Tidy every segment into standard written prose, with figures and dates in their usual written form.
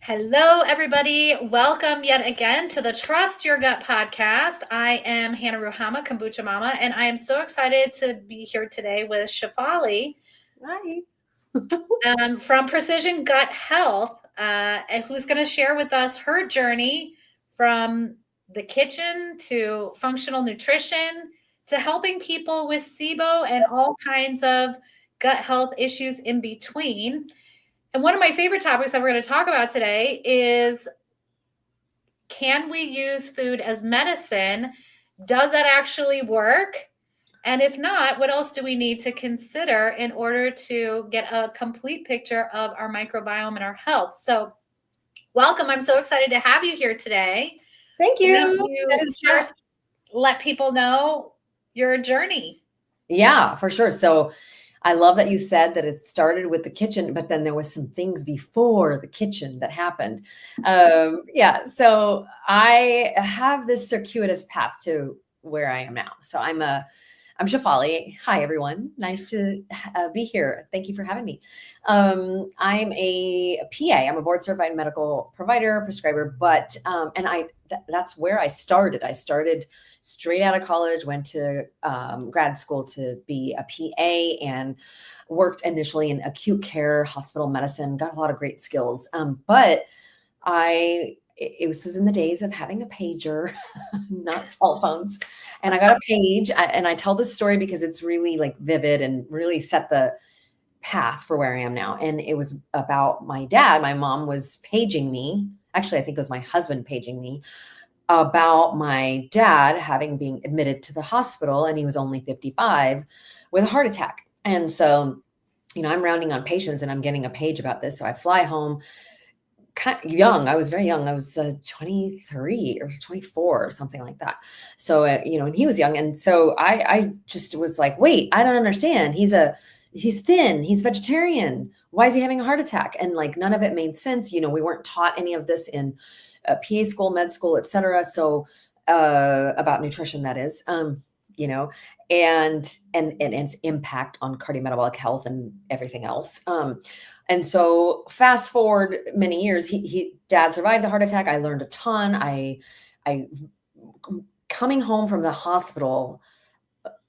Hello, everybody. Welcome yet again to the Trust Your Gut podcast. I am Hannah Ruhama, Kombucha Mama, and I am so excited to be here today with Shefaly Hi. from Precision Gut Health, who's going to share with us her journey from the kitchen to functional nutrition to helping people with SIBO and all kinds of gut health issues in between. And one of my favorite topics that we're going to talk about today is, can we use food as medicine? Does that actually work? And if not, what else do we need to consider in order to get a complete picture of our microbiome and our health? So welcome. I'm so excited to have you here today. Thank Why you. don't you first let people know your journey? Yeah, for sure. So I love that you said that it started with the kitchen, but then there was some things before the kitchen that happened. Yeah, so I have this circuitous path to where I am now. So I'm Shefaly. Hi, everyone. Nice to be here. Thank you for having me. I'm a PA. I'm a board certified medical provider, prescriber, but that's where I started. I started straight out of college, went to grad school to be a PA, and worked initially in acute care, hospital medicine. Got a lot of great skills, but it was in the days of having a pager, not cell phones. And I got a page, and I tell this story because it's really like vivid and really set the path for where I am now. And it was about my dad. My mom was paging me. Actually, I think it was my husband paging me about my dad having been admitted to the hospital, and he was only 55 with a heart attack. And so, I'm rounding on patients and I'm getting a page about this. So I fly home kind of young. I was very young. I was 23 or 24 or something like that. So, and he was young. And so I just was like, wait, I don't understand. He's thin, he's vegetarian. Why is he having a heart attack? And like, none of it made sense. We weren't taught any of this in PA school, med school, et cetera. So, about nutrition, that is, and its impact on cardiometabolic health and everything else. And so fast forward many years, dad survived the heart attack. I learned a ton. I coming home from the hospital,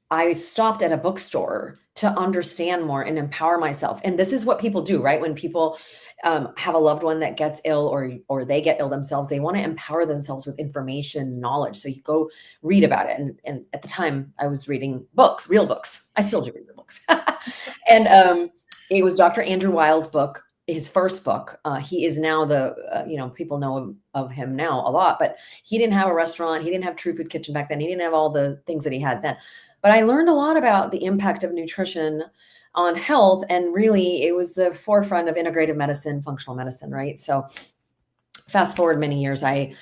I stopped at a bookstore to understand more and empower myself. And this is what people do, right? When people have a loved one that gets ill, or they get ill themselves, they want to empower themselves with information, knowledge. So you go read about it. And at the time I was reading books, real books. I still do read real books. And it was Dr. Andrew Weil's book, his first book. He is now people know of him now a lot, but he didn't have a restaurant. He didn't have True Food Kitchen back then. He didn't have all the things that he had then. But I learned a lot about the impact of nutrition on health. And really, it was the forefront of integrative medicine, functional medicine, right? So fast forward many years, I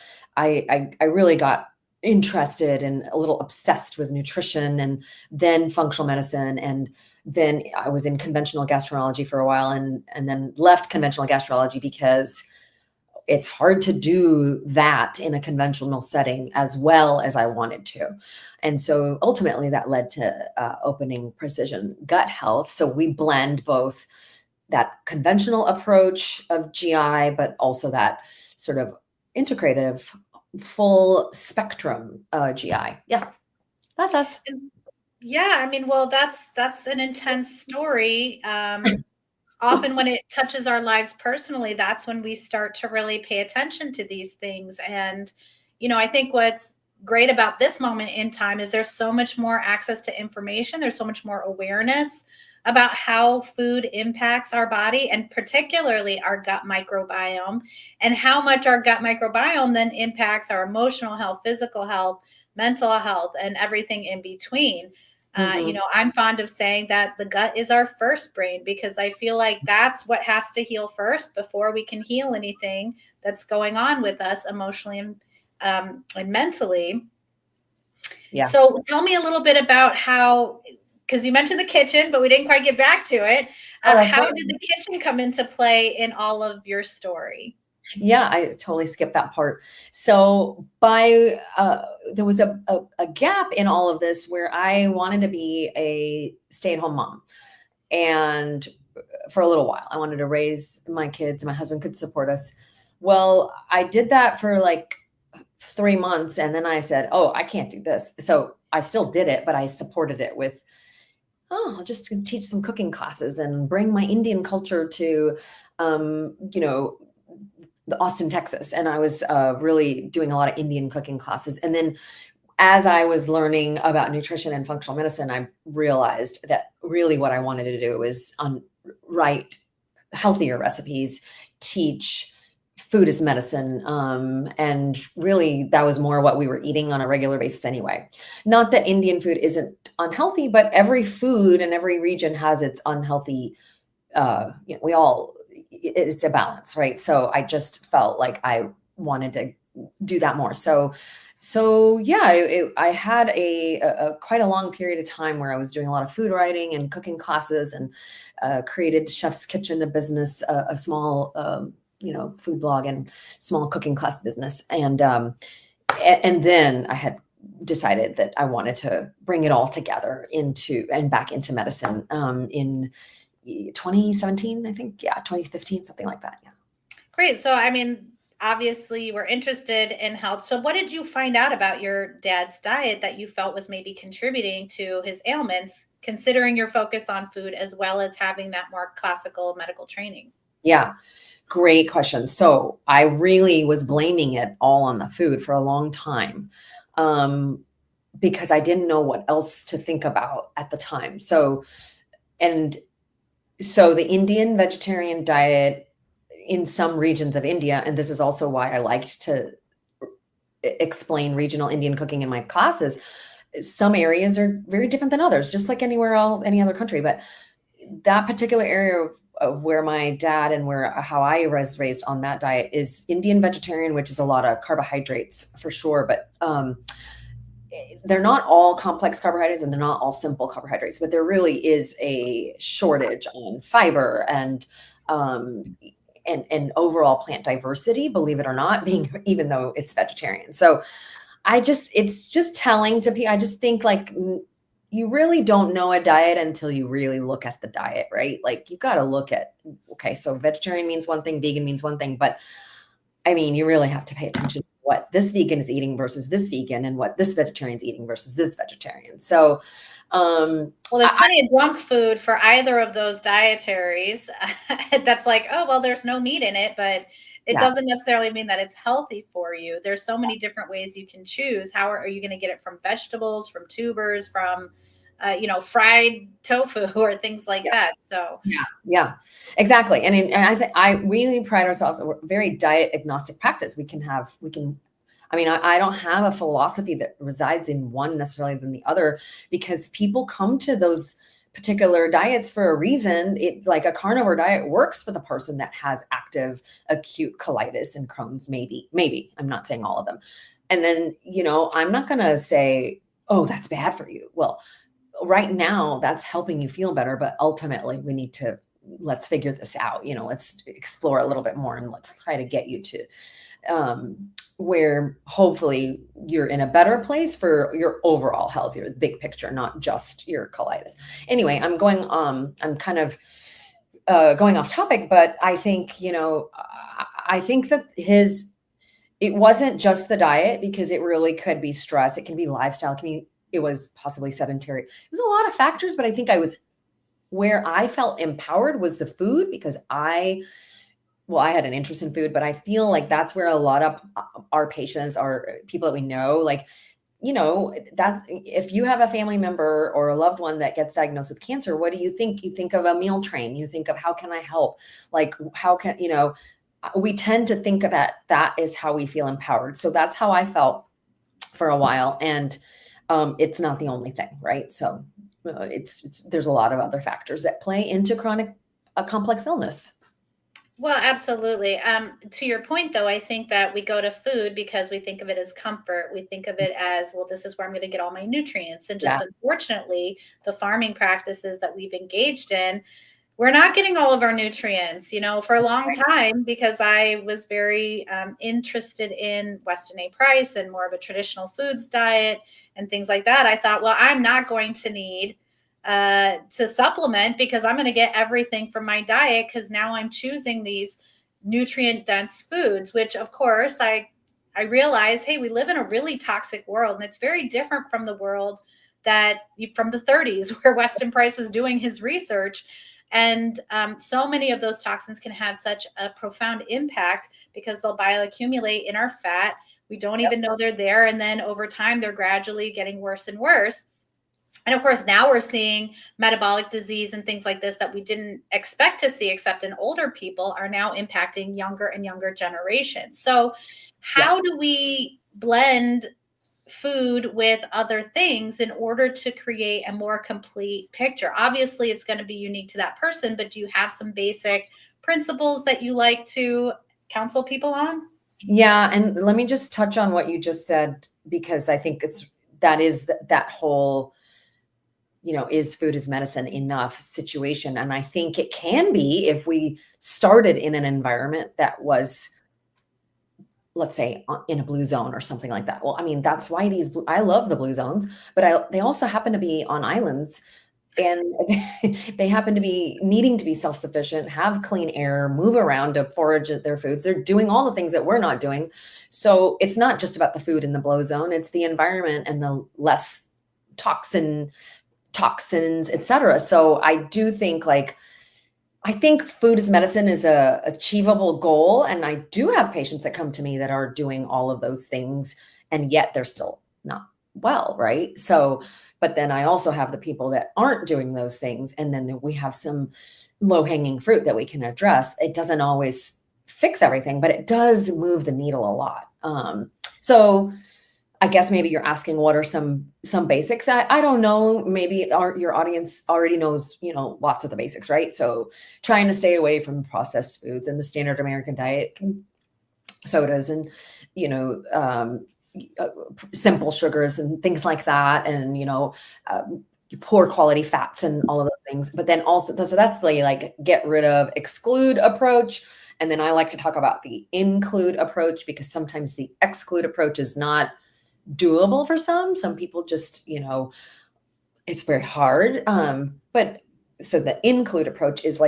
really got interested and a little obsessed with nutrition, and then functional medicine. And then I was in conventional gastroenterology for a while, and then left conventional gastroenterology because it's hard to do that in a conventional setting as well as I wanted to. And so ultimately that led to opening Precision Gut Health. So we blend both that conventional approach of GI, but also that sort of integrative, full spectrum GI. Yeah, that's us. Yeah, well, that's an intense story. Often when it touches our lives personally, that's when we start to really pay attention to these things. And, I think what's great about this moment in time is there's so much more access to information. There's so much more awareness about how food impacts our body, and particularly our gut microbiome, and how much our gut microbiome then impacts our emotional health, physical health, mental health, and everything in between. I'm fond of saying that the gut is our first brain, because I feel like that's what has to heal first before we can heal anything that's going on with us emotionally and mentally. Yeah. So tell me a little bit about how, because you mentioned the kitchen, but we didn't quite get back to it. How did the kitchen come into play in all of your story? Yeah, I totally skipped that part. So there was a gap in all of this where I wanted to be a stay-at-home mom. And for a little while, I wanted to raise my kids. My husband could support us. Well, I did that for like 3 months, and then I said, "Oh, I can't do this." So I still did it, but I supported it with, "Oh, I'll just teach some cooking classes and bring my Indian culture to, you know, the Austin, Texas." And I was really doing a lot of Indian cooking classes. And then as I was learning about nutrition and functional medicine, I realized that really what I wanted to do was write healthier recipes, teach food as medicine. And really, that was more what we were eating on a regular basis anyway. Not that Indian food isn't unhealthy, but every food in every region has its unhealthy, we all, it's a balance, right? So I just felt like I wanted to do that more. So yeah, I had a quite a long period of time where I was doing a lot of food writing and cooking classes, and created Chef's Kitchen, a business, a small, food blog and small cooking class business. And then I had decided that I wanted to bring it all together into and back into medicine, in 2017, I think. Yeah, 2015, something like that. Yeah. Great. So, I mean, obviously, you were interested in health. So, what did you find out about your dad's diet that you felt was maybe contributing to his ailments, considering your focus on food as well as having that more classical medical training? Yeah. Great question. So I really was blaming it all on the food for a long time, um, because I didn't know what else to think about at the time. And so the Indian vegetarian diet in some regions of India, and this is also why I liked to explain regional Indian cooking in my classes. Some areas are very different than others, just like anywhere else, any other country. But that particular area of where my dad and how I was raised on that diet is Indian vegetarian, which is a lot of carbohydrates for sure. But they're not all complex carbohydrates, and they're not all simple carbohydrates, but there really is a shortage on fiber and overall plant diversity, believe it or not, even though it's vegetarian. So it's just telling to people. I just think like, you really don't know a diet until you really look at the diet, right? Like you got to look at, okay, so vegetarian means one thing, vegan means one thing, but I mean, you really have to pay attention to what this vegan is eating versus this vegan, and what this vegetarian is eating versus this vegetarian. So, well, there's plenty of junk food for either of those dietaries that's like, oh, well, there's no meat in it, but it doesn't necessarily mean that it's healthy for you. There's so many different ways you can choose. How are you going to get it? From vegetables, from tubers, from fried tofu or things like that. So yeah, exactly. And I think I really pride ourselves on a very diet agnostic practice. I mean, I don't have a philosophy that resides in one necessarily than the other, because people come to those particular diets for a reason. It, like a carnivore diet, works for the person that has active acute colitis and Crohn's, maybe. I'm not saying all of them. And then, I'm not going to say, oh, that's bad for you. Well, right now that's helping you feel better, but ultimately let's figure this out. Let's explore a little bit more, and let's try to get you to where hopefully you're in a better place for your overall health, your big picture, not just your colitis. Anyway, I'm kind of going off topic, but I think, I think that it wasn't just the diet, because it really could be stress. It can be lifestyle. It was possibly sedentary. It was a lot of factors, but I think where I felt empowered was the food, because I had an interest in food, but I feel like that's where a lot of our patients, are people that we know, like, that if you have a family member or a loved one that gets diagnosed with cancer, what do you think? You think of a meal train. You think of, how can I help? Like, how can, we tend to think of that is how we feel empowered. So that's how I felt for a while. And it's not the only thing, right? So there's a lot of other factors that play into complex illness. Well, absolutely. To your point, though, I think that we go to food because we think of it as comfort. We think of it as, well, this is where I'm going to get all my nutrients. And just unfortunately, the farming practices that we've engaged in, we're not getting all of our nutrients, for a long time, because I was very interested in Weston A. Price and more of a traditional foods diet and things like that. I thought, well, I'm not going to need to supplement, because I'm going to get everything from my diet, because now I'm choosing these nutrient dense foods, which of course I realize, hey, we live in a really toxic world, and it's very different from the world that from the 30s where Weston Price was doing his research. And so many of those toxins can have such a profound impact because they'll bioaccumulate in our fat. We don't even know they're there. And then over time, they're gradually getting worse and worse. And of course, now we're seeing metabolic disease and things like this that we didn't expect to see, except in older people, are now impacting younger and younger generations. So how do we blend food with other things in order to create a more complete picture? Obviously, it's going to be unique to that person, but do you have some basic principles that you like to counsel people on? Yeah. And let me just touch on what you just said, because I think that whole, is food is medicine enough situation. And I think it can be if we started in an environment that was, let's say, in a blue zone or something like that. Well, I mean, that's why I love the blue zones, but they also happen to be on islands, and they happen to be needing to be self-sufficient, have clean air, move around to forage their foods. They're doing all the things that we're not doing. So it's not just about the food in the blue zone, it's the environment and the less toxins, etc. So I do think food is medicine is a achievable goal. And I do have patients that come to me that are doing all of those things, and yet they're still not well, right? So, but then I also have the people that aren't doing those things. And then we have some low-hanging fruit that we can address. It doesn't always fix everything, but it does move the needle a lot. So I guess maybe you're asking what are some basics. I don't know. Maybe your audience already knows, lots of the basics, right? So trying to stay away from processed foods and the standard American diet, sodas and, simple sugars and things like that. And, poor quality fats and all of those things. But then also, so that's the get rid of, exclude approach. And then I like to talk about the include approach, because sometimes the exclude approach is not doable for some people just, it's very hard. But so the include approach is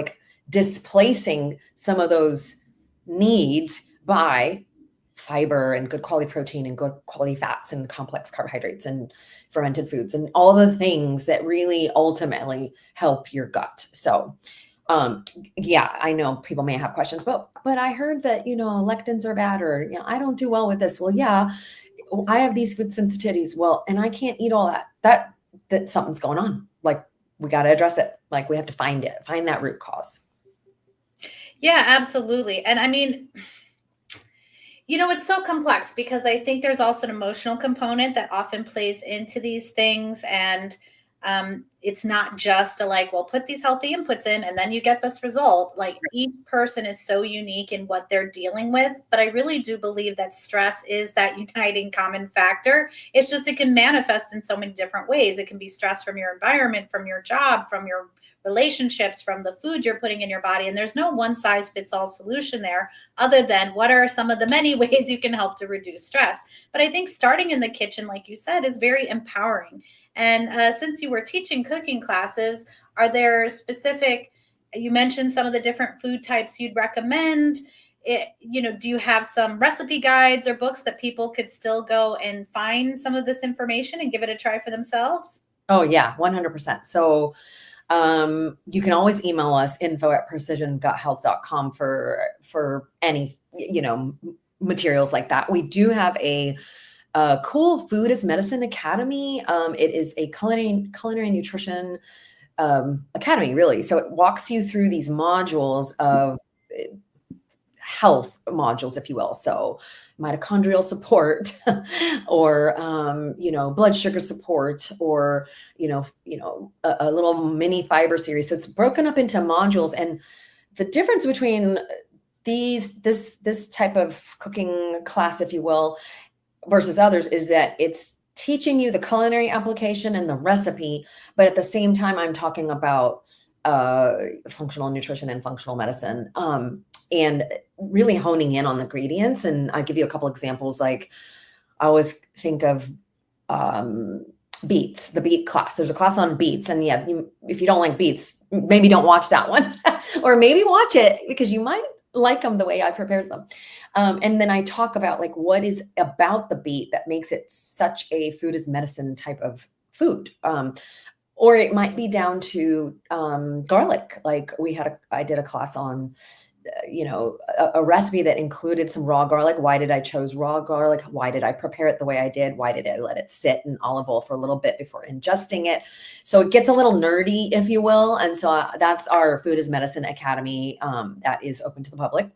displacing some of those needs by fiber and good quality protein and good quality fats and complex carbohydrates and fermented foods and all the things that really ultimately help your gut. So I know people may have questions, but I heard that, lectins are bad, or, I don't do well with this. Well, yeah, I have these food sensitivities. Well, and I can't eat all that something's going on. We got to address it. We have to find that root cause. Yeah, absolutely. And I mean, it's so complex because I think there's also an emotional component that often plays into these things. And it's not just put these healthy inputs in and then you get this result. Each person is so unique in what they're dealing with. But I really do believe that stress is that uniting common factor. It's just, it can manifest in so many different ways. It can be stress from your environment, from your job, from your relationships, from the food you're putting in your body. And there's no one size fits all solution there, other than what are some of the many ways you can help to reduce stress. But I think starting in the kitchen, like you said, is very empowering. And since you were teaching cooking classes, are there specific, you mentioned some of the different food types you'd recommend? Do you have some recipe guides or books that people could still go and find some of this information and give it a try for themselves? Oh yeah, 100%. So you can always email us info@precisionguthealth.com for any, materials like that. We do have a cool Food is Medicine Academy. It is a culinary nutrition academy, really. So it walks you through these modules of health modules, if you will. So mitochondrial support or, blood sugar support, or, a little mini fiber series. So it's broken up into modules. And the difference between this type of cooking class, if you will, versus others, is that it's teaching you the culinary application and the recipe, but at the same time, I'm talking about functional nutrition and functional medicine, and really honing in on the ingredients. And I'll give you a couple examples. I always think of beets, the beet class. There's a class on beets, and if you don't like beets, maybe don't watch that one, or maybe watch it because you might like them the way I prepared them. And then I talk about like what is about the beet that makes it such a food as medicine type of food. Or it might be down to garlic. Like I did a class on a recipe that included some raw garlic. Why did I choose raw garlic? Why did I prepare it the way I did? Why did I let it sit in olive oil for a little bit before ingesting it? So it gets a little nerdy, if you will. And so that's our Food as Medicine Academy that is open to the public.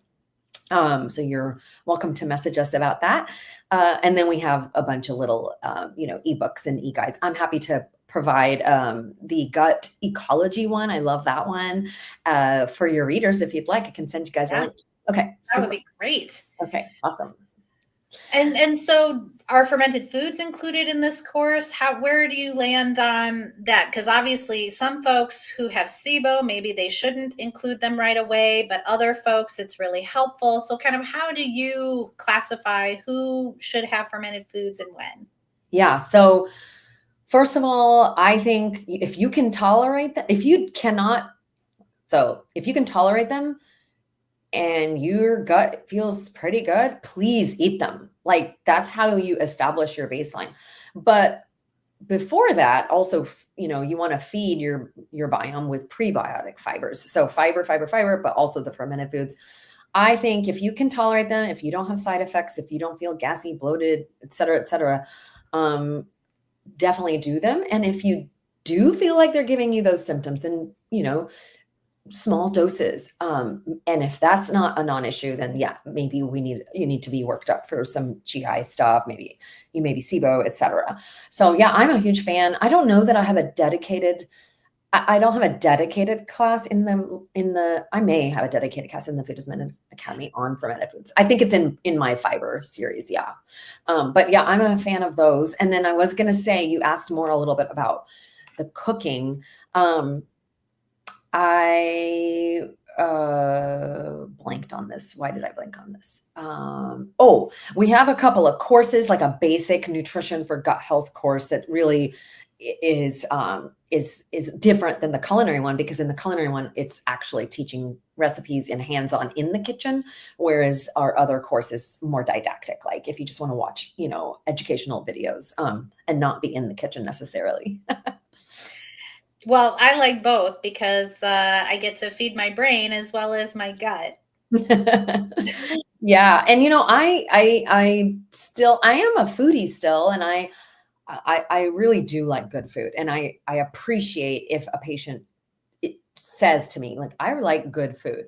So you're welcome to message us about that. And then we have a bunch of little, ebooks and e-guides. I'm happy to provide the gut ecology one. I love that one for your readers. If you'd like, I can send you guys a link. Okay. That would be great. Okay. Awesome. And so are fermented foods included in this course? Where do you land on that? Because obviously some folks who have SIBO, maybe they shouldn't include them right away, but other folks it's really helpful. So kind of how do you classify who should have fermented foods and when? Yeah. So first of all, I think if you can tolerate them, if you can tolerate them, and your gut feels pretty good, please eat them. Like that's how you establish your baseline. But before that, also, you want to feed your biome with prebiotic fibers. So fiber, but also the fermented foods. I think if you can tolerate them, if you don't have side effects, if you don't feel gassy, bloated, et cetera, definitely do them. And if you do feel like they're giving you those symptoms, then, small doses. And if that's not a non-issue, then yeah, maybe you need to be worked up for some GI stuff. Maybe you may be SIBO, et cetera. So yeah, I'm a huge fan. I don't know that I have a dedicated, I don't have a dedicated class I may have a dedicated class in the Food as Medicine Academy on fermented foods. I think it's in my fiber series. Yeah. But yeah, I'm a fan of those. And then I was going to say, you asked more a little bit about the cooking. I blanked on this. Why did I blank on this? We have a couple of courses, like a basic nutrition for gut health course that really is different than the culinary one, because in the culinary one, it's actually teaching recipes in hands-on in the kitchen, whereas our other course is more didactic. Like if you just want to watch, educational videos and not be in the kitchen necessarily. Well, I like both because I get to feed my brain as well as my gut. Yeah. And, I am a foodie still, and I really do like good food. And I appreciate if a patient says to me, like, I like good food.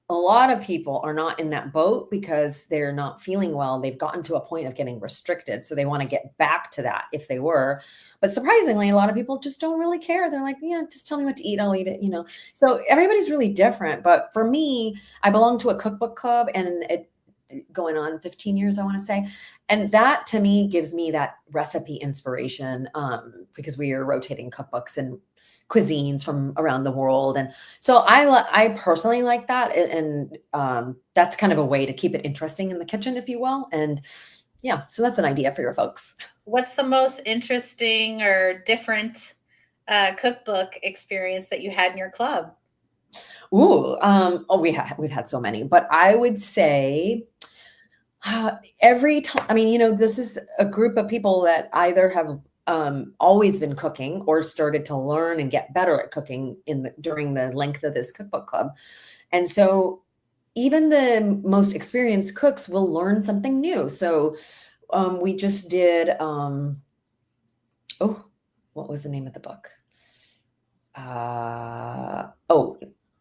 A lot of people are not in that boat because they're not feeling well. They've gotten to a point of getting restricted. So they want to get back to that if they were. But surprisingly, a lot of people just don't really care. They're like, yeah, just tell me what to eat. I'll eat it, So everybody's really different. But for me, I belong to a cookbook club, and going on 15 years, I want to say. And that to me gives me that recipe inspiration because we are rotating cookbooks and cuisines from around the world. And so I personally like that. And that's kind of a way to keep it interesting in the kitchen, if you will. And yeah, so that's an idea for your folks. What's the most interesting or different cookbook experience that you had in your club? Ooh, we've had so many, but I would say every time, this is a group of people that either have always been cooking or started to learn and get better at cooking during the length of this cookbook club. And so even the most experienced cooks will learn something new. So we just did, what was the name of the book?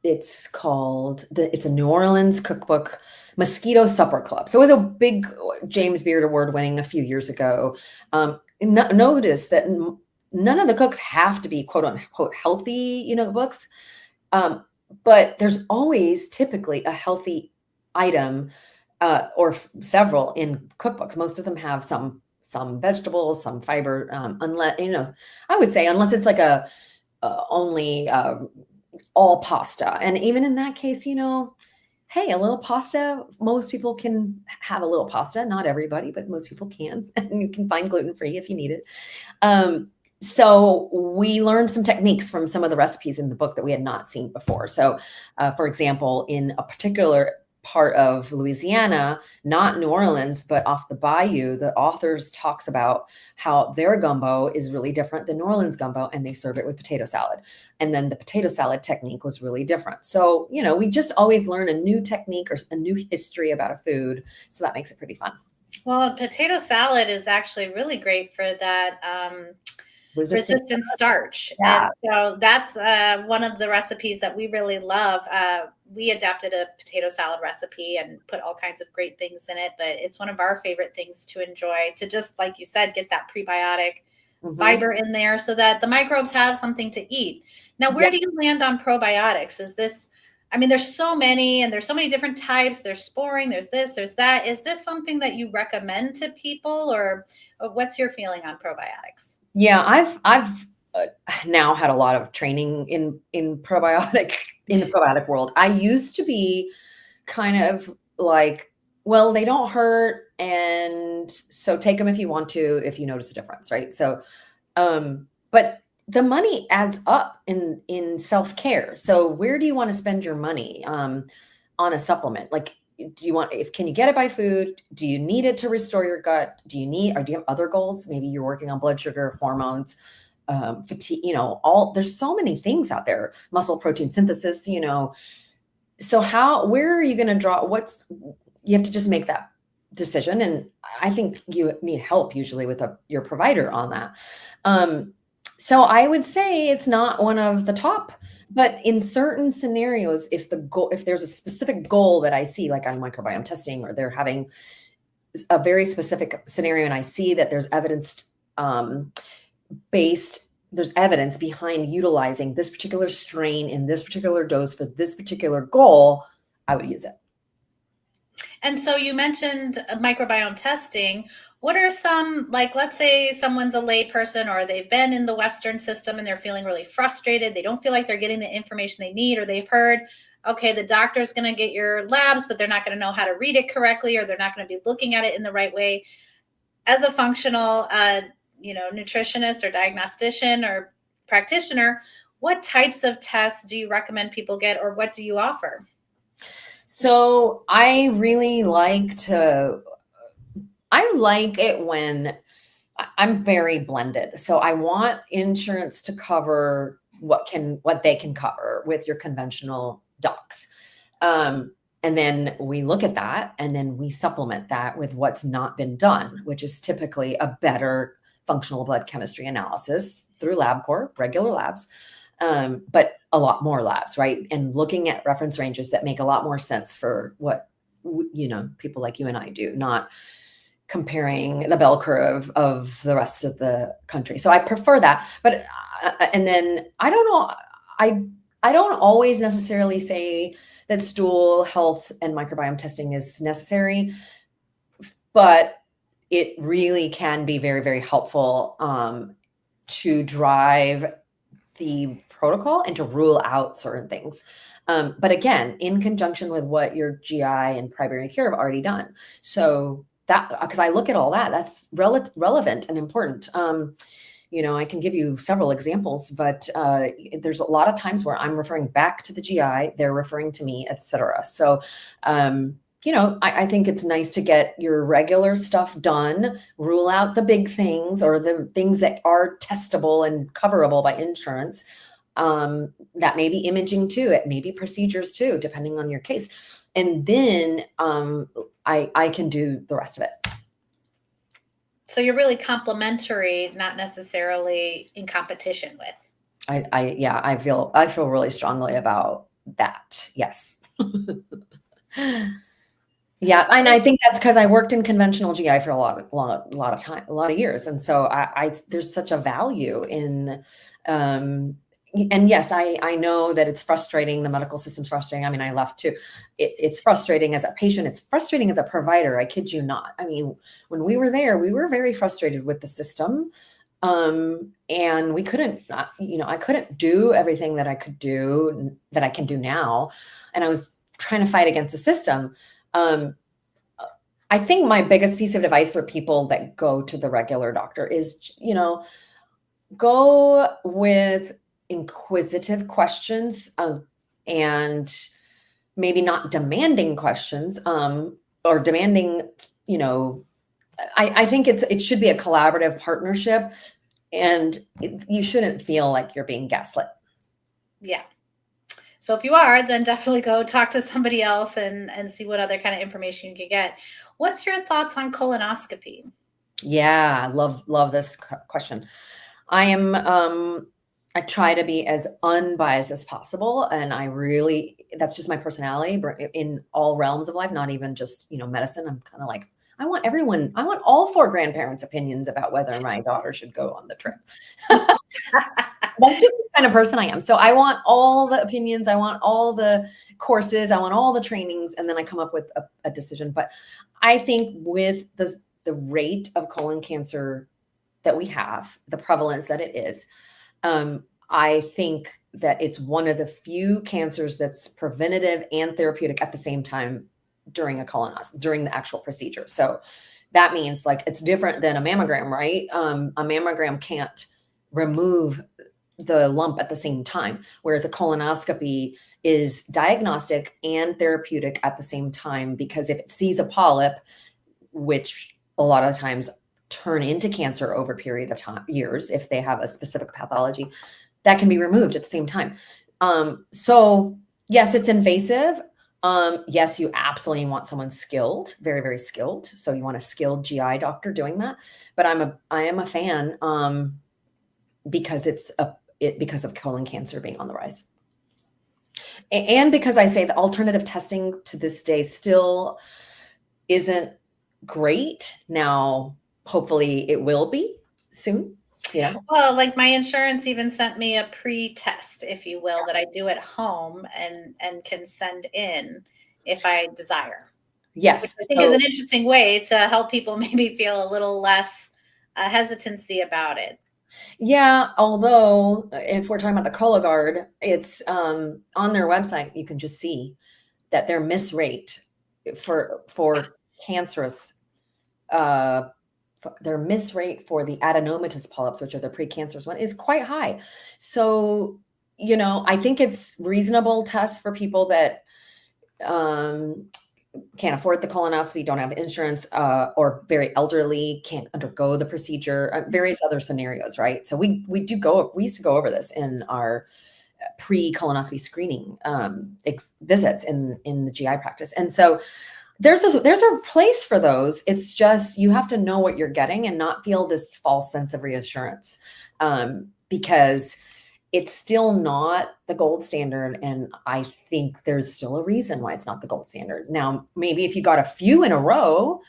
It's called it's a New Orleans cookbook, Mosquito Supper Club. So it was a big James Beard Award winning a few years ago. Notice that none of the cooks have to be quote unquote healthy, books. But there's always typically a healthy item or several in cookbooks. Most of them have some vegetables, some fiber, unless, I would say, unless it's like only all pasta. And even in that case, hey, a little pasta, most people can have a little pasta. Not everybody, but most people can. And you can find gluten-free if you need it. So we learned some techniques from some of the recipes in the book that we had not seen before. So for example, in a particular part of Louisiana, not New Orleans, but off the bayou, the authors talks about how their gumbo is really different than New Orleans gumbo, and they serve it with potato salad. And then the potato salad technique was really different. So, we just always learn a new technique or a new history about a food. So that makes it pretty fun. Well, potato salad is actually really great for that resistant starch. Yeah. And so that's one of the recipes that we really love. We adapted a potato salad recipe and put all kinds of great things in it, but it's one of our favorite things to enjoy, to just, like you said, get that prebiotic fiber in there so that the microbes have something to eat. Now, where do you land on probiotics? Is this, I mean, there's so many, and there's so many different types. There's sporing, there's this, there's that. Is this something that you recommend to people, or what's your feeling on probiotics? Yeah, I've now had a lot of training in probiotic in the probiotic world. I used to be kind of like, well, they don't hurt, and so take them if you want to, if you notice a difference, right? So, but the money adds up in self-care. So where do you want to spend your money on a supplement? Like, do you want, can you get it by food? Do you need it to restore your gut? Do you have other goals? Maybe you're working on blood sugar, hormones, fatigue, there's so many things out there, muscle protein synthesis, so where are you going to draw? You have to just make that decision. And I think you need help usually with your provider on that. So I would say it's not one of the top, but in certain scenarios, if there's a specific goal that I see, like on microbiome testing, or they're having a very specific scenario, and I see that there's there's evidence behind utilizing this particular strain in this particular dose for this particular goal, I would use it. And so you mentioned microbiome testing. What are some, like, let's say someone's a lay person, or they've been in the Western system and they're feeling really frustrated. They don't feel like they're getting the information they need, or they've heard, okay, the doctor's going to get your labs, but they're not going to know how to read it correctly, or they're not going to be looking at it in the right way. As a functional, nutritionist or diagnostician or practitioner, what types of tests do you recommend people get, or what do you offer? So I really like it when I'm very blended. So I want insurance to cover what they can cover with your conventional docs. And then we look at that, and then we supplement that with what's not been done, which is typically a better functional blood chemistry analysis through LabCorp, regular labs, but a lot more labs, right? And looking at reference ranges that make a lot more sense for what, people like you and I do, not comparing the bell curve of the rest of the country. So I prefer that. But, and then I don't know, I don't always necessarily say that stool health and microbiome testing is necessary, but it really can be very, very helpful to drive the protocol and to rule out certain things. But again, in conjunction with what your GI and primary care have already done. So that, because I look at all that, that's relevant and important. I can give you several examples, but there's a lot of times where I'm referring back to the GI, they're referring to me, et cetera. So, I think it's nice to get your regular stuff done, rule out the big things or the things that are testable and coverable by insurance. That may be imaging too. It may be procedures too, depending on your case. And then I can do the rest of it. So you're really complementary, not necessarily in competition with. I feel really strongly about that. Yes. Yeah. And I think that's because I worked in conventional GI for a lot of time, a lot of years. And so there's such a value in, and yes, I know that it's frustrating. The medical system's frustrating. I mean, I left too. It's frustrating as a patient. It's frustrating as a provider. I kid you not. I mean, when we were there, we were very frustrated with the system. And we couldn't, I couldn't do everything that I can do now. And I was trying to fight against the system. I think my biggest piece of advice for people that go to the regular doctor is, go with inquisitive questions, and maybe not demanding questions, or demanding, you know, I think it should be a collaborative partnership, and you shouldn't feel like you're being gaslit. Yeah. So if you are, then definitely go talk to somebody else and see what other kind of information you can get. What's your thoughts on colonoscopy? Yeah, love this question. I am I try to be as unbiased as possible, and I really, that's just my personality in all realms of life, not even just, medicine. I'm kind of like, I want all four grandparents' opinions about whether my daughter should go on the trip. That's just the kind of person I am. So I want all the opinions, I want all the courses, I want all the trainings, and then I come up with a decision. But I think with the rate of colon cancer that we have, the prevalence that it is, I think that it's one of the few cancers that's preventative and therapeutic at the same time during during the actual procedure. So that means, like, it's different than a mammogram, right? A mammogram can't remove the lump at the same time, whereas a colonoscopy is diagnostic and therapeutic at the same time, because if it sees a polyp, which a lot of times turn into cancer over a period of time, years, if they have a specific pathology, that can be removed at the same time. So yes, it's invasive. Yes, you absolutely want someone skilled, very, very skilled. So you want a skilled GI doctor doing that. But I am a fan, because because of colon cancer being on the rise. And because I say the alternative testing to this day still isn't great. Now, hopefully it will be soon. Yeah. Well, like my insurance even sent me a pre-test, if you will, that I do at home and can send in if I desire, which Yes. I think is So an interesting way to help people maybe feel a little less hesitancy about it. yeah, although if we're talking about the Cologuard, it's on their website, you can just see that their miss rate for cancerous, uh their miss rate for the adenomatous polyps, which are the precancerous one, is quite high. So, I think it's reasonable tests for people that um can't afford the colonoscopy, don't have insurance, or very elderly, can't undergo the procedure, various other scenarios, right? So we used to go over this in our pre-colonoscopy screening visits in the GI practice. And so there's a place for those. It's just, you have to know what you're getting and not feel this false sense of reassurance, because it's still not the gold standard. And I think there's still a reason why it's not the gold standard. Now, maybe if you got a few in a row,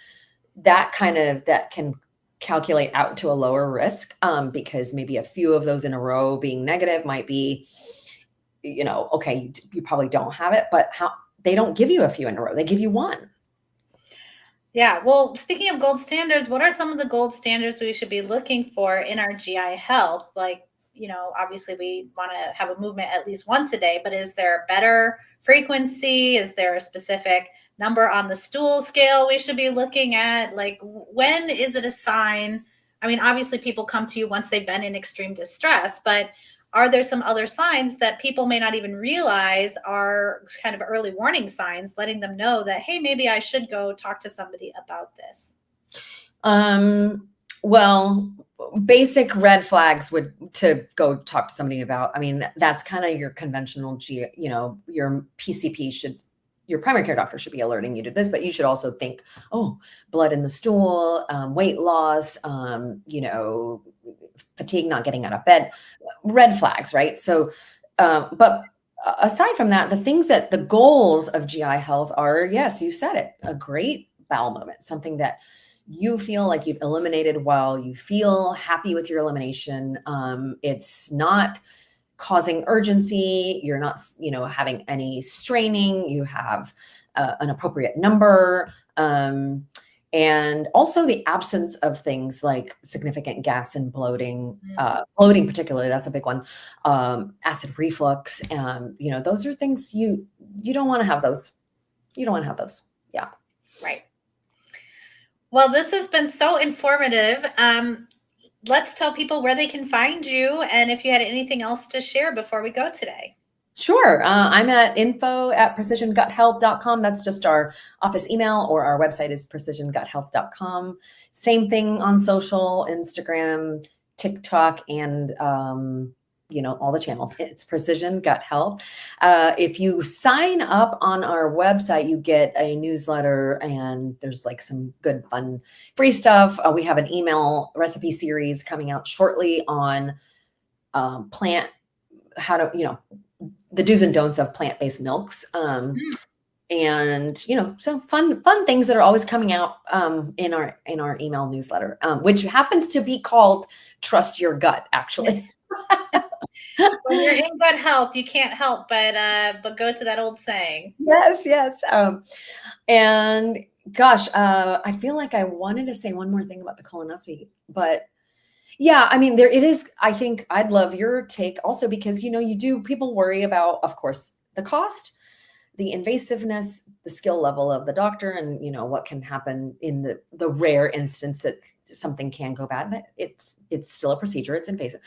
that can calculate out to a lower risk, because maybe a few of those in a row being negative might be, okay, you probably don't have it, but they don't give you a few in a row. They give you one. Yeah. Well, speaking of gold standards, what are some of the gold standards we should be looking for in our GI health? Like, obviously we want to have a movement at least once a day, but is there better frequency? Is there a specific number on the stool scale we should be looking at? Like, when is it a sign? I mean, obviously people come to you once they've been in extreme distress, but are there some other signs that people may not even realize are kind of early warning signs, letting them know that, hey, maybe I should go talk to somebody about this? Well, basic red flags to go talk to somebody about. I mean, that's kind of your conventional your PCP your primary care doctor should be alerting you to this, but you should also think, oh, blood in the stool, weight loss, fatigue, not getting out of bed, red flags, right? So, but aside from that, the goals of GI health are, yes, you said it, a great bowel movement, something that you feel like you've eliminated well, you feel happy with your elimination. It's not causing urgency. You're not, having any straining. You have an appropriate number. And also the absence of things like significant gas and bloating, bloating particularly, that's a big one. Acid reflux, those are things you don't want to have those. You don't want to have those. Yeah. Right. Well, this has been so informative. Let's tell people where they can find you and if you had anything else to share before we go today. Sure. I'm at info@precisionguthealth.com. That's just our office email, or our website is precisionguthealth.com. Same thing on social, Instagram, TikTok, and all the channels. It's Precision Gut Health. If you sign up on our website, you get a newsletter, and there's like some good, fun, free stuff. We have an email recipe series coming out shortly on plant, how to, the do's and don'ts of plant-based milks. And so fun things that are always coming out in our email newsletter, which happens to be called Trust Your Gut, actually. When you're in good health, you can't help but go to that old saying. Yes. And gosh, I feel like I wanted to say one more thing about the colonoscopy, but yeah, I mean, it is. I think I'd love your take also, because, people worry about, of course, the cost, the invasiveness, the skill level of the doctor, and, what can happen in the rare instance that something can go bad. It's still a procedure. It's invasive.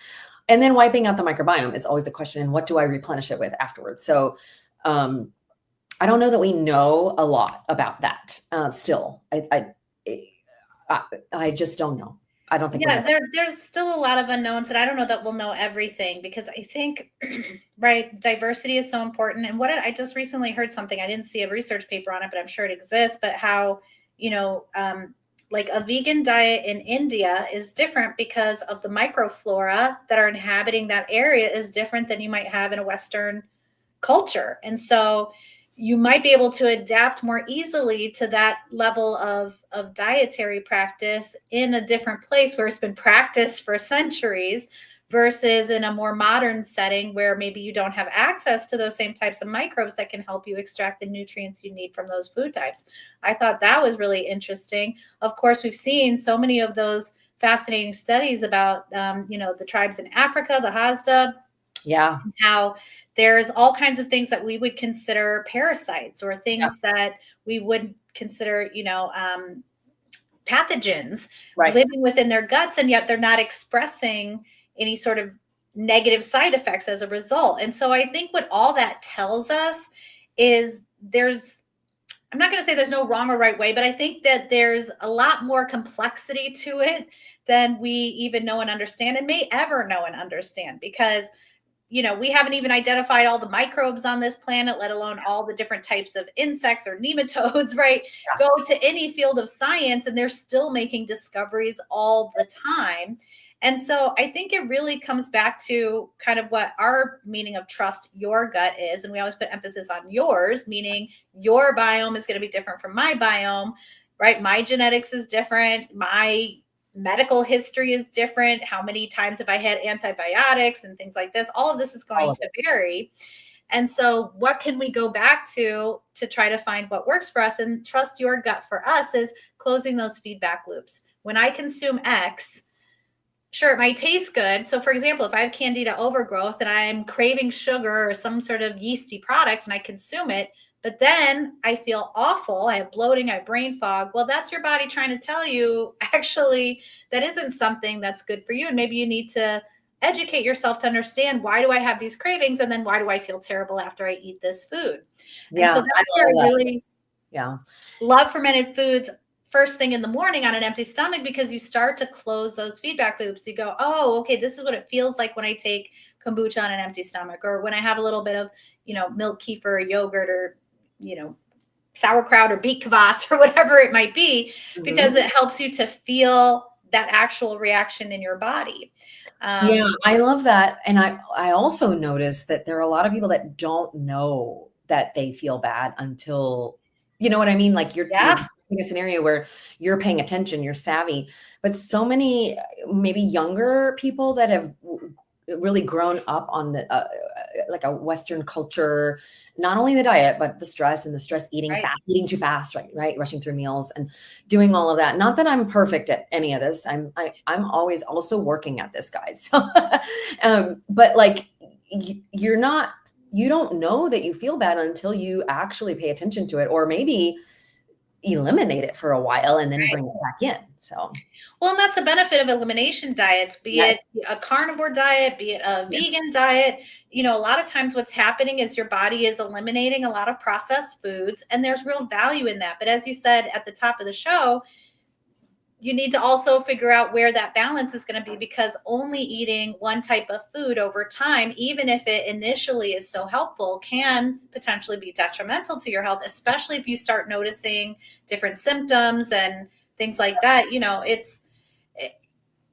And then wiping out the microbiome is always a question. And what do I replenish it with afterwards? So I don't know that we know a lot about that still. I just don't know. I don't think there's still a lot of unknowns, and I don't know that we'll know everything, because I think right, diversity is so important. And I just recently heard something, I didn't see a research paper on it, but I'm sure it exists, but how like a vegan diet in India is different because of the microflora that are inhabiting that area is different than you might have in a Western culture. And so you might be able to adapt more easily to that level of dietary practice in a different place where it's been practiced for centuries, versus in a more modern setting where maybe you don't have access to those same types of microbes that can help you extract the nutrients you need from those food types. I thought that was really interesting. Of course, we've seen so many of those fascinating studies about, the tribes in Africa, the Hazda. Yeah. How there's all kinds of things that we would consider parasites, or things that we would consider, pathogens living within their guts, and yet they're not expressing any sort of negative side effects as a result. And so I think what all that tells us is I'm not going to say there's no wrong or right way, but I think that there's a lot more complexity to it than we even know and understand, and may ever know and understand, because we haven't even identified all the microbes on this planet, let alone all the different types of insects or nematodes, right? Yeah. Go to any field of science and they're still making discoveries all the time. And so I think it really comes back to kind of what our meaning of trust your gut is. And we always put emphasis on yours, meaning your biome is going to be different from my biome, right? My genetics is different. My medical history is different. How many times have I had antibiotics and things like this? All of this is going to vary. And so what can we go back to try to find what works for us? And trust your gut for us is closing those feedback loops. When I consume X, sure, it might taste good. So for example, if I have candida overgrowth and I'm craving sugar or some sort of yeasty product and I consume it, but then I feel awful, I have bloating, I have brain fog. Well, that's your body trying to tell you, actually, that isn't something that's good for you. And maybe you need to educate yourself to understand, why do I have these cravings? And then why do I feel terrible after I eat this food? Yeah, and so that's where I really love fermented foods first thing in the morning on an empty stomach, because you start to close those feedback loops. You go, oh, okay, this is what it feels like when I take kombucha on an empty stomach, or when I have a little bit of, milk, kefir, or yogurt, or sauerkraut or beet kvass or whatever it might be, because it helps you to feel that actual reaction in your body. Yeah, I love that. And I also noticed that there are a lot of people that don't know that they feel bad until, you know what I mean? Like you're in a scenario where you're paying attention, you're savvy, but so many maybe younger people that have really grown up on the like a Western culture, not only the diet, but the stress eating, eating too fast, right? Rushing through meals and doing all of that. Not that I'm perfect at any of this. I'm always also working at this, guys. So, but like you don't know that you feel bad until you actually pay attention to it. Or maybe, eliminate it for a while and then Right. bring it back in. So, Well, and that's the benefit of elimination diets, be it yes. a carnivore diet, be it a Yeah. vegan diet. A lot of times what's happening is your body is eliminating a lot of processed foods, and there's real value in that. But as you said at the top of the show, you need to also figure out where that balance is going to be, because only eating one type of food over time, even if it initially is so helpful, can potentially be detrimental to your health, especially if you start noticing different symptoms and things like that.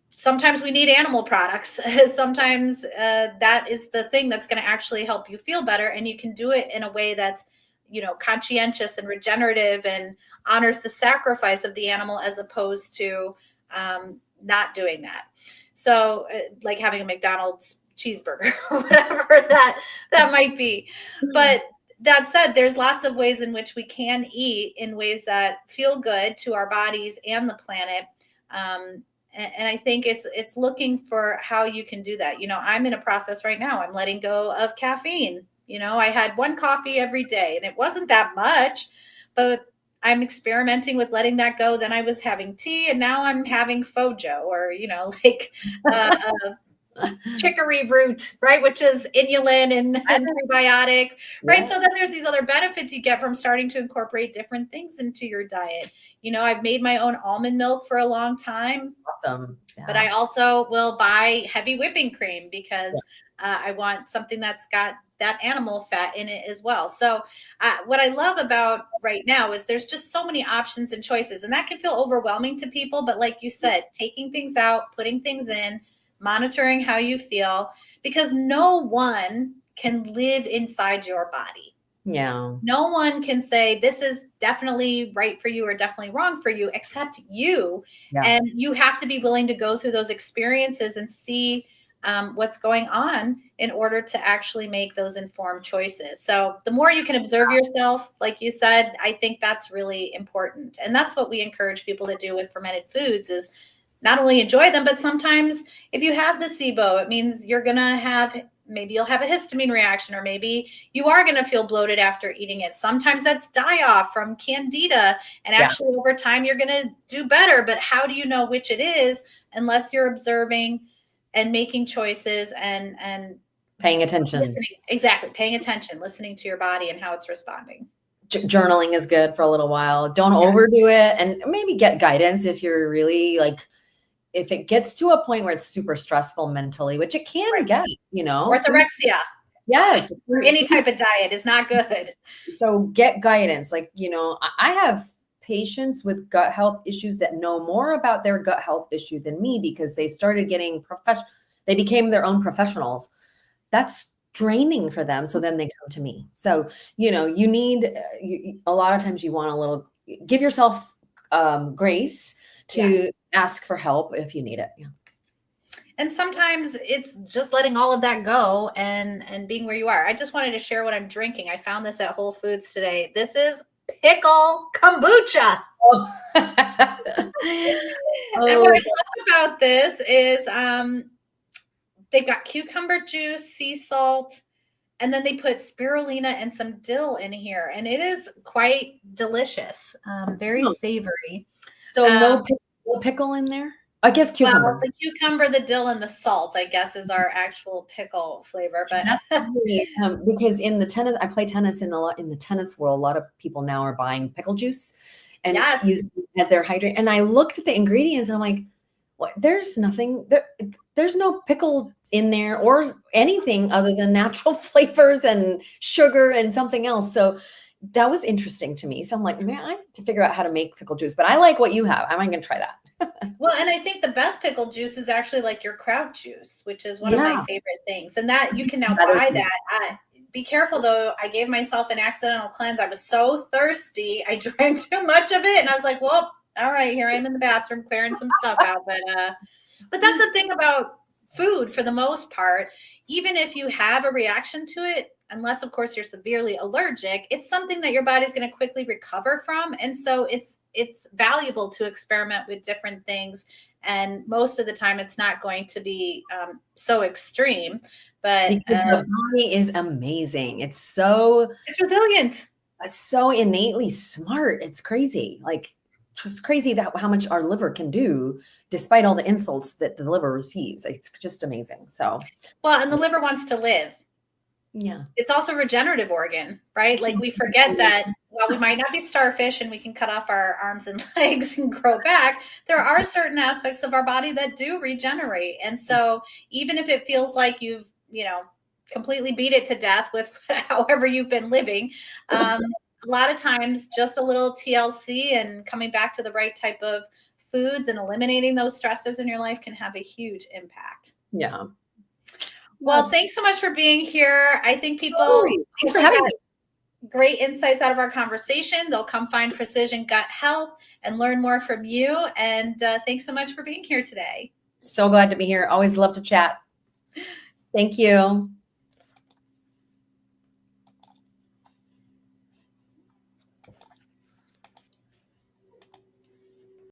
Sometimes we need animal products. Sometimes that is the thing that's going to actually help you feel better. And you can do it in a way that's, conscientious and regenerative and honors the sacrifice of the animal, as opposed to not doing that. So like having a McDonald's cheeseburger or whatever that might be. But that said, there's lots of ways in which we can eat in ways that feel good to our bodies and the planet. And I think it's looking for how you can do that. I'm in a process right now. I'm letting go of caffeine. I had one coffee every day, and it wasn't that much, but I'm experimenting with letting that go. Then I was having tea, and now I'm having Fojo, or like chicory root, right, which is inulin and prebiotic, right? Yeah. So then there's these other benefits you get from starting to incorporate different things into your diet. I've made my own almond milk for a long time. Awesome. But I also will buy heavy whipping cream because I want something that's got that animal fat in it as well. So what I love about right now is there's just so many options and choices, and that can feel overwhelming to people. But like you said, taking things out, putting things in, monitoring how you feel, because no one can live inside your body. Yeah. No one can say this is definitely right for you or definitely wrong for you except you. Yeah. And you have to be willing to go through those experiences and see what's going on in order to actually make those informed choices. So the more you can observe yourself, like you said, I think that's really important. And that's what we encourage people to do with fermented foods, is not only enjoy them, but sometimes if you have the SIBO, it means maybe you'll have a histamine reaction, or maybe you are going to feel bloated after eating it. Sometimes that's die-off from candida, and actually over time you're going to do better. But how do you know which it is unless you're observing and making choices and paying attention? Listening, exactly, paying attention, listening to your body and how it's responding. Journaling is good for a little while. Don't overdo it, and maybe get guidance if you're really if it gets to a point where it's super stressful mentally, which it can get, orthorexia. Yes. Or any type of diet is not good. So get guidance. I have patients with gut health issues that know more about their gut health issue than me, because they started getting they became their own professionals. That's draining for them. So then they come to me. So, you need, a lot of times you want give yourself grace to ask for help if you need it. Yeah. And sometimes it's just letting all of that go and being where you are. I just wanted to share what I'm drinking. I found this at Whole Foods today. This is pickle kombucha. Oh. And what I love about this is they've got cucumber juice, sea salt, and then they put spirulina and some dill in here. And it is quite delicious, very savory. So no pickle in there? I guess cucumber. Well, the cucumber, the dill, and the salt, I guess, is our actual pickle flavor. But because in the tennis, I play tennis in the tennis world. A lot of people now are buying pickle juice and using it as their hydrate. And I looked at the ingredients and I'm like, what? There's nothing there. There's no pickle in there or anything other than natural flavors and sugar and something else. So that was interesting to me. So I'm like, man, I have to figure out how to make pickle juice, but I like what you have. I'm going to try that. Well, and I think the best pickle juice is actually like your kraut juice, which is one of my favorite things. And that you can now buy that. Be careful though. I gave myself an accidental cleanse. I was so thirsty. I drank too much of it. And I was like, well, all right, here I am in the bathroom clearing some stuff out. But that's the thing about food for the most part. Even if you have a reaction to it, unless of course you're severely allergic, it's something that your body's going to quickly recover from. And so it's valuable to experiment with different things. And most of the time it's not going to be so extreme, but because the body is amazing. It's resilient. so innately smart. It's crazy. Like, it's crazy that how much our liver can do despite all the insults that the liver receives. It's just amazing. So, Well, and the liver wants to live. yeah. It's also a regenerative organ, right? Like we forget that while we might not be starfish and we can cut off our arms and legs and grow back, there are certain aspects of our body that do regenerate. And so even if it feels like you've, completely beat it to death with however you've been living, a lot of times just a little TLC and coming back to the right type of foods and eliminating those stressors in your life can have a huge impact. Yeah. Well, thanks so much for being here. I think people Thanks for having me. great insights out of our conversation. They'll come find Precision Gut Health and learn more from you. And thanks so much for being here today. So glad to be here. Always love to chat. Thank you.